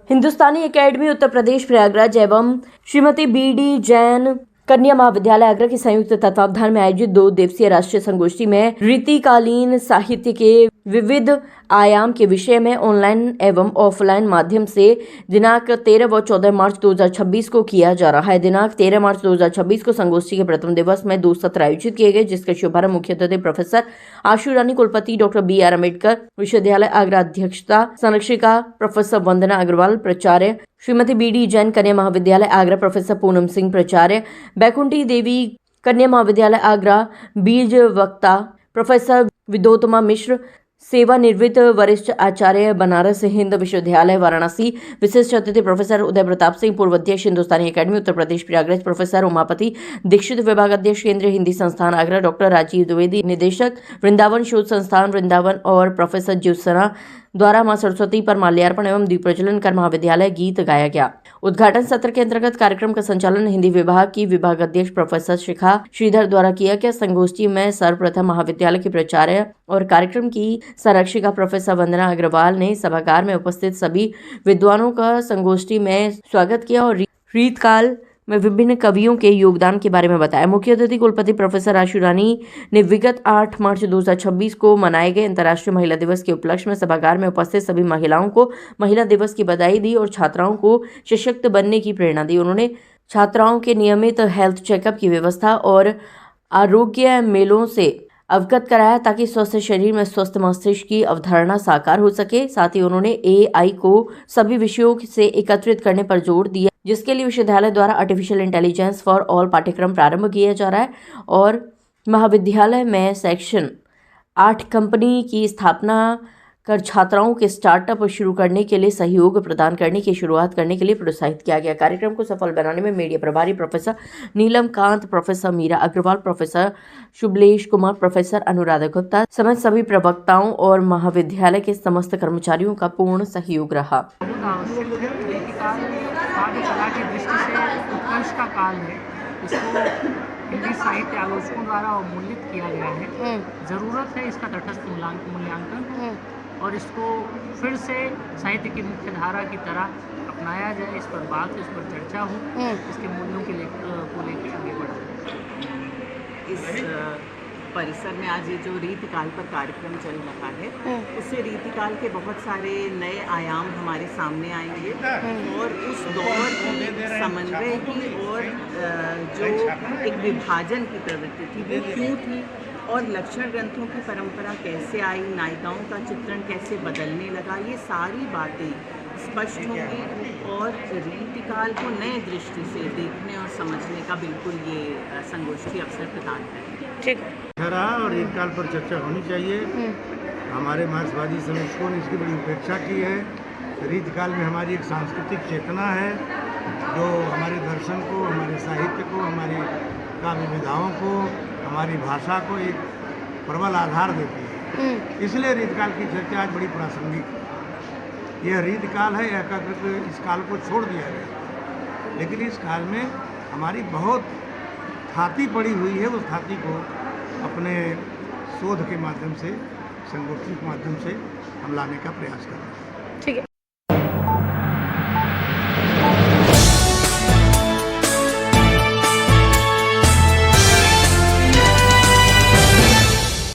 हिंदुस्तानी academy Uttar Pradesh Prayagraj एवं Shrimati BD. Jain कन्या महाविद्यालय आगरा के संयुक्त तत्वावधान में आयोजित 2 दिवसीय राष्ट्रीय संगोष्ठी में रीतिकालीन साहित्य के विविध आयाम के विषय में ऑनलाइन एवं ऑफलाइन माध्यम से दिनांक 13 व 14 मार्च 2026 को किया जा रहा है। दिनांक 13 मार्च 2026 को संगोष्ठी के प्रथम दिवस में 2 सत्र आयोजित किए गए, जिसका शुभारंभ मुख्य अतिथि प्रोफेसर आशु रानी, कुलपति डॉक्टर B.R. अम्बेडकर विश्वविद्यालय आगरा, अध्यक्षता संरक्षिका प्रोफेसर वंदना अग्रवाल, प्राचार्य श्रीमती बी.डी. जैन कन्या महाविद्यालय आगरा प्रोफेसर पूनम सिंह, प्राचार्य बैकुंठी देवी कन्या महाविद्यालय आगरा बीज वक्ता प्रोफेसर विदोतमा मिश्र, सेवानिवृत्त वरिष्ठ आचार्य बनारस हिंद विश्वविद्यालय वाराणसी, विशिष्ट अतिथि प्रोफेसर उदय प्रताप सिंह, पूर्व अध्यक्ष हिंदुस्तानी एकेडमी उत्तर प्रदेश प्रयागराज, प्रोफेसर उमापति दीक्षित, विभाग अध्यक्ष केंद्रीय हिंदी संस्थान आगरा डॉक्टर राजीव द्विवेदी, निदेशक वृंदावन शोध संस्थान वृंदावन और प्रोफेसर ज्योत्सना द्वारा मां सरस्वती पर माल्यार्पण एवं दीप प्रज्वलन कर महाविद्यालय गीत गाया गया। उद्घाटन सत्र के अंतर्गत कार्यक्रम का संचालन हिंदी विभाग की विभाग अध्यक्ष प्रोफेसर शिखा श्रीधर द्वारा किया गया। संगोष्ठी में सर्वप्रथम महाविद्यालय के प्राचार्य और कार्यक्रम की संरक्षिका प्रोफेसर वंदना अग्रवाल ने सभागार में उपस्थित सभी विद्वानों का संगोष्ठी में स्वागत किया और रीतकाल में विभिन्न कवियों के योगदान के बारे में बताया। मुख्य अतिथि कुलपति प्रोफेसर आशु रानी ने विगत 8 मार्च 2026 को मनाए गए अंतर्राष्ट्रीय महिला दिवस के उपलक्ष्य में सभागार में उपस्थित सभी महिलाओं को महिला दिवस की बधाई दी और छात्राओं को सशक्त बनने की प्रेरणा दी। उन्होंने छात्राओं के नियमित हेल्थ चेकअप की व्यवस्था और आरोग्य मेलों से अवगत कराया ताकि स्वस्थ शरीर में स्वस्थ मस्तिष्क की अवधारणा साकार हो सके। साथ ही उन्होंने AI को सभी विषयों से एकत्रित करने पर जोर दिया, जिसके लिए विश्वविद्यालय द्वारा आर्टिफिशियल इंटेलिजेंस फॉर ऑल पाठ्यक्रम प्रारंभ किया जा रहा है और महाविद्यालय में सेक्शन 8 कंपनी की स्थापना कर छात्राओं के स्टार्टअप शुरू करने के लिए सहयोग प्रदान करने की शुरुआत करने के लिए प्रोत्साहित किया गया। कार्यक्रम को सफल बनाने में मीडिया प्रभारी professor Neelam Kant, professor Meera Agarwal, professor Shubhlesh Kumar, professor Anuradha Gupta समेत सभी प्रवक्ताओं और महाविद्यालय के समस्त कर्मचारियों का पूर्ण सहयोग रहा। हिंदी साहित्य आलोचकों द्वारा अवमूल्यित किया गया है। ज़रूरत है इसका तटस्थ मूल्यांकन और इसको फिर से साहित्य की मुख्य धारा की तरह अपनाया जाए, इस पर बात, इस पर चर्चा हो, इसके मूल्यों को लेकर आगे बढ़ा। इस परिसर में आज ये जो रीतिकाल पर कार्यक्रम चल रहा है, उससे रीतिकाल के बहुत सारे नए आयाम हमारे सामने आएंगे और उस दौर की समन्वय की और जो एक विभाजन की प्रवृत्ति थी वो क्यों थी और लक्षण ग्रंथों की परंपरा कैसे आई, नायिकाओं का चित्रण कैसे बदलने लगा, ये सारी बातें स्पष्ट होंगी और रीतिकाल को नए दृष्टि से देखने और समझने का बिल्कुल ये संगोष्ठी अवसर प्रदान करेगी। ठीक और रीतकाल पर चर्चा होनी चाहिए। हमारे मार्क्सवादी समीक्षकों ने इसकी बड़ी उपेक्षा की है। रीतकाल में हमारी एक सांस्कृतिक चेतना है जो हमारे दर्शन को, हमारे साहित्य को, हमारी काव्य विधाओं को, हमारी भाषा को एक प्रबल आधार देती है। इसलिए रीतकाल की चर्चा आज बड़ी प्रासंगिक है। यह रीतकाल है, एकाग्र इस काल को छोड़ दिया गया, लेकिन इस काल में हमारी बहुत थाती पड़ी हुई है। उस थाती को अपने शोध के माध्यम से, संगोष्ठी के माध्यम से हम लाने का प्रयास कर रहे हैं। ठीक है।